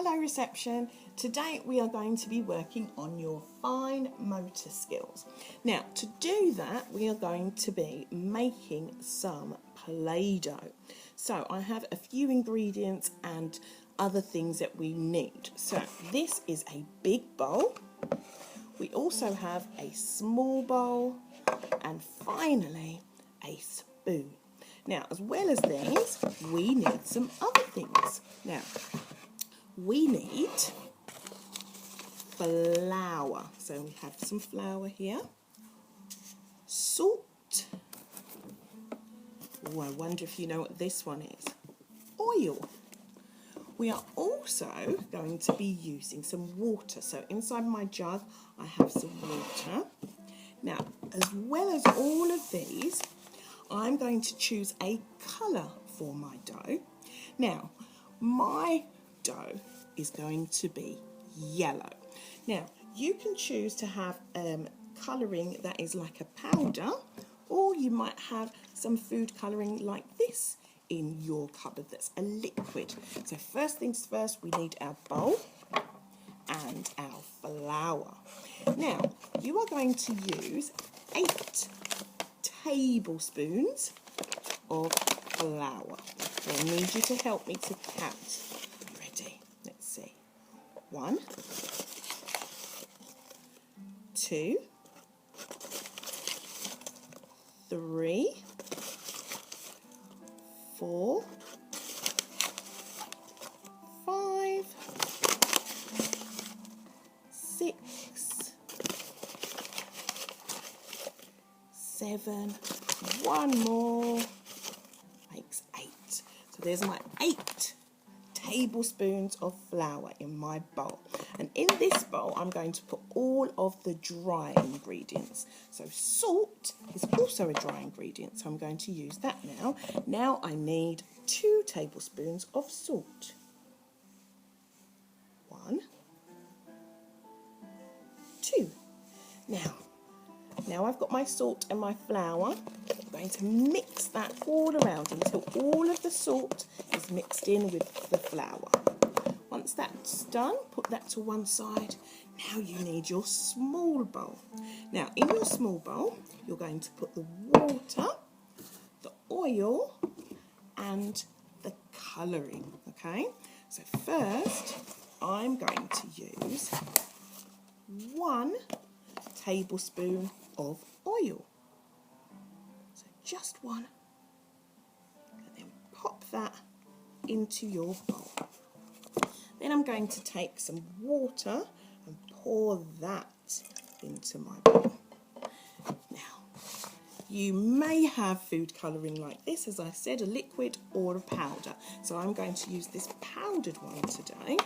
Hello reception. Today we are going to be working on your fine motor skills. Now to do that we are going to be making some Play-Doh. So I have a few ingredients and other things that we need. So this is a big bowl. We also have a small bowl and finally a spoon. Now as well as these we need some other things. Now we need flour. So we have some flour here. Salt. Oh, I wonder if you know what this one is. Oil. We are also going to be using some water. So inside my jug I have some water. Now, as well as all of these, I'm going to choose a colour for my dough. Now, my dough is going to be yellow. Now you can choose to have colouring that is like a powder, or you might have some food colouring like this in your cupboard that's a liquid. So first things first, we need our bowl and our flour. Now you are going to use 8 tablespoons of flour. So I need you to help me to count. Ready? Let's see. 1, 2, 3, 4, 5, 6, 7, one more, makes 8. So there's my 8 tablespoons of flour in my bowl. And in this bowl I'm going to put all of the dry ingredients. So salt is also a dry ingredient, so I'm going to use that now. Now I need 2 tablespoons of salt. 1, 2. Now I've got my salt and my flour. I'm going to mix that all around until all of the salt is mixed in with the flour. Once that's done, put that to one side. Now you need your small bowl. Now in your small bowl, you're going to put the water, the oil, and the colouring, okay? So first, I'm going to use 1 tablespoon of oil. So just 1. And then pop that into your bowl. Then I'm going to take some water and pour that into my bowl. Now, you may have food colouring like this, as I said, a liquid or a powder. So I'm going to use this powdered one today.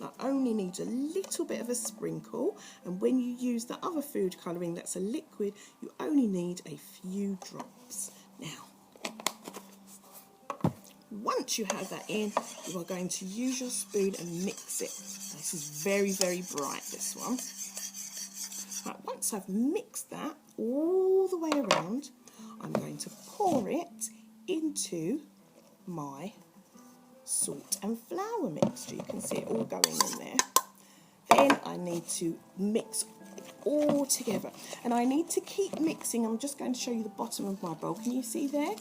I only need a little bit of a sprinkle, and when you use the other food colouring that's a liquid, you only need a few drops. Now, once you have that in, you are going to use your spoon and mix it. This is very, very bright, this one. Right, once I've mixed that all the way around, I'm going to pour it into my salt and flour mixture. You can see it all going in there. Then I need to mix it all together. And I need to keep mixing. I'm just going to show you the bottom of my bowl. Can you see there?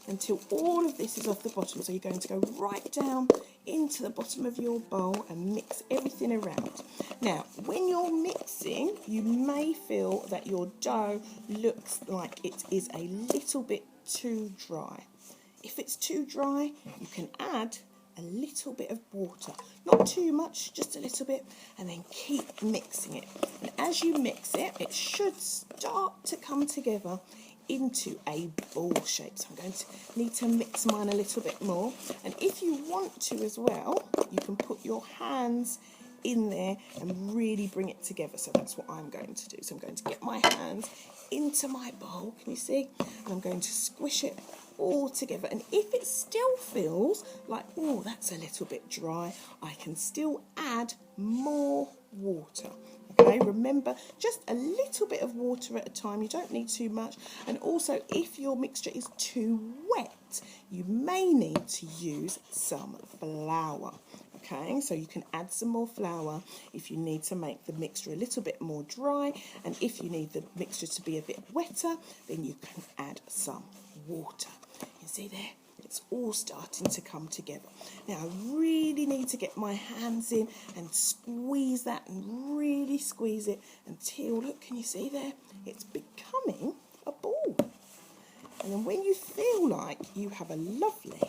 Until all of this is off the bottom. So you're going to go right down into the bottom of your bowl and mix everything around. Now, when you're mixing, you may feel that your dough looks like it is a little bit too dry. If it's too dry, you can add a little bit of water. Not too much, just a little bit, and then keep mixing it. And as you mix it, it should start to come together into a ball shape. So I'm going to need to mix mine a little bit more, and if you want to as well, you can put your hands in there and really bring it together. So that's what I'm going to do. So I'm going to get my hands into my bowl, can you see? And I'm going to squish it all together, and if it still feels like, oh, that's a little bit dry, I can still add more water. Okay, remember, just a little bit of water at a time, you don't need too much. And also, if your mixture is too wet, you may need to use some flour. Okay, so you can add some more flour if you need to make the mixture a little bit more dry, and if you need the mixture to be a bit wetter, then you can add some water. You see there? It's all starting to come together. Now I really need to get my hands in and squeeze that and really squeeze it until, look, can you see there? It's becoming a ball. And then when you feel like you have a lovely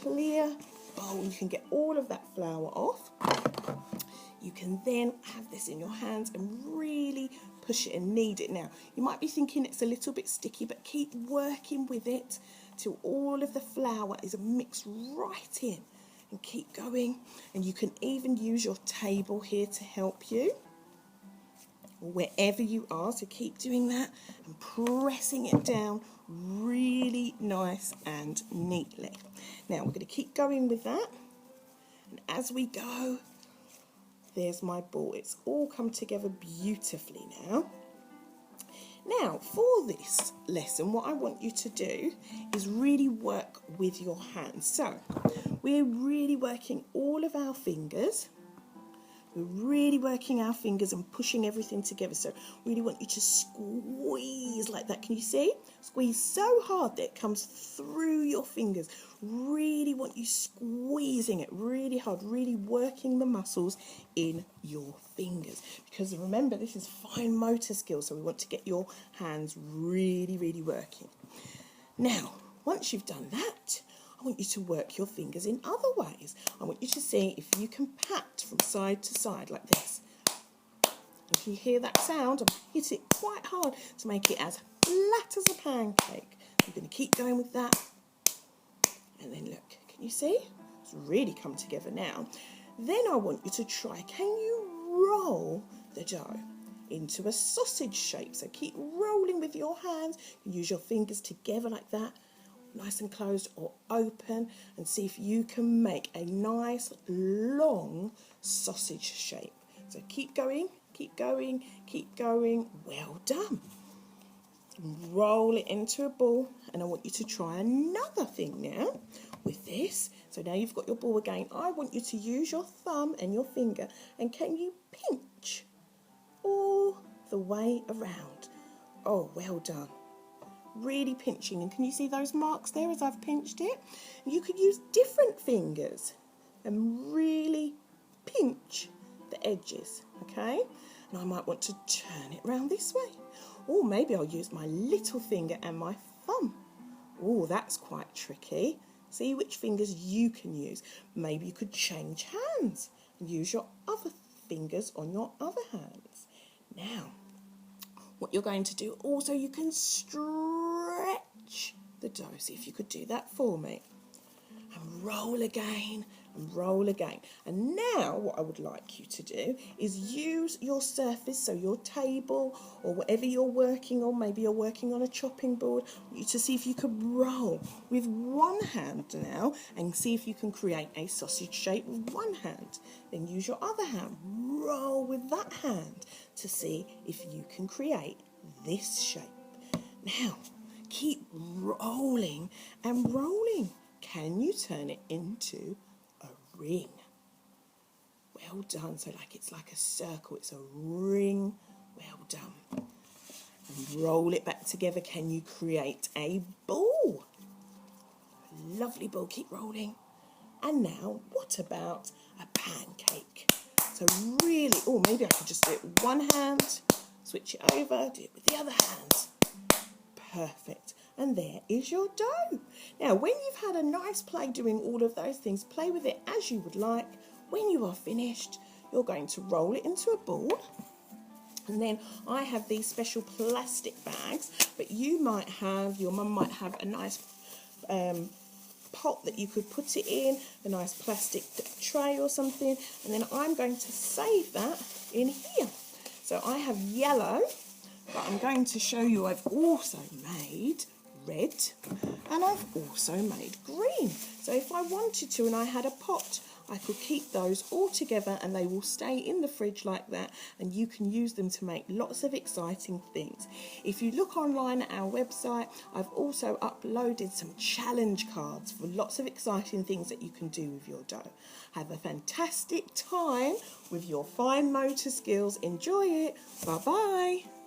clear bowl, you can get all of that flour off. You can then have this in your hands and really push it and knead it. Now, you might be thinking it's a little bit sticky, but keep working with it till all of the flour is mixed right in, and keep going. And you can even use your table here to help you, or wherever you are. So keep doing that and pressing it down really nice and neatly. Now we're going to keep going with that, and as we go, there's my ball. It's all come together beautifully now. Now, for this lesson, what I want you to do is really work with your hands. So, we're really working all of our fingers. We're really working our fingers and pushing everything together. So, really want you to squeeze like that. Can you see? Squeeze so hard that it comes through your fingers. Really want you squeezing it really hard, really working the muscles in your fingers. Because remember, this is fine motor skills, so we want to get your hands really, really working. Now, once you've done that, I want you to work your fingers in other ways. I want you to see if you can pat from side to side like this. If you hear that sound, hit it quite hard to make it as flat as a pancake. I'm going to keep going with that. And then look, can you see? It's really come together now. Then I want you to try, can you roll the dough into a sausage shape? So keep rolling with your hands. You can use your fingers together like that, nice and closed or open, and see if you can make a nice long sausage shape. So keep going, keep going, keep going. Well done. Roll it into a ball, and I want you to try another thing now with this. So now you've got your ball again. I want you to use your thumb and your finger, and can you pinch all the way around? Oh, well done. Really pinching, and can you see those marks there as I've pinched it? You could use different fingers and really pinch the edges, okay? And I might want to turn it round this way. Or maybe I'll use my little finger and my thumb. Oh, that's quite tricky. See which fingers you can use. Maybe you could change hands and use your other fingers on your other hands. Now, what you're going to do also, you can stretch the dough. See if you could do that for me. And roll again and roll again. And now what I would like you to do is use your surface, so your table or whatever you're working on, maybe you're working on a chopping board, to see if you could roll with one hand now and see if you can create a sausage shape with one hand. Then use your other hand, roll with that hand to see if you can create this shape. Now, keep rolling and rolling. Can you turn it into a ring? Well done. So it's like a circle. It's a ring. Well done. And roll it back together. Can you create a ball? A lovely ball. Keep rolling. And now, what about a pancake? So really, oh, maybe I could just do it with one hand, switch it over, do it with the other hand. Perfect. And there is your dough. Now, when you've had a nice play doing all of those things, play with it as you would like. When you are finished, you're going to roll it into a ball. And then I have these special plastic bags, but you might have, your mum might have a nice pot that you could put it in, a nice plastic tray or something. And then I'm going to save that in here. So I have yellow, but I'm going to show you I've also made red, and I've also made green. So if I wanted to and I had a pot, I could keep those all together and they will stay in the fridge like that, and you can use them to make lots of exciting things. If you look online at our website, I've also uploaded some challenge cards for lots of exciting things that you can do with your dough. Have a fantastic time with your fine motor skills. Enjoy it. Bye bye.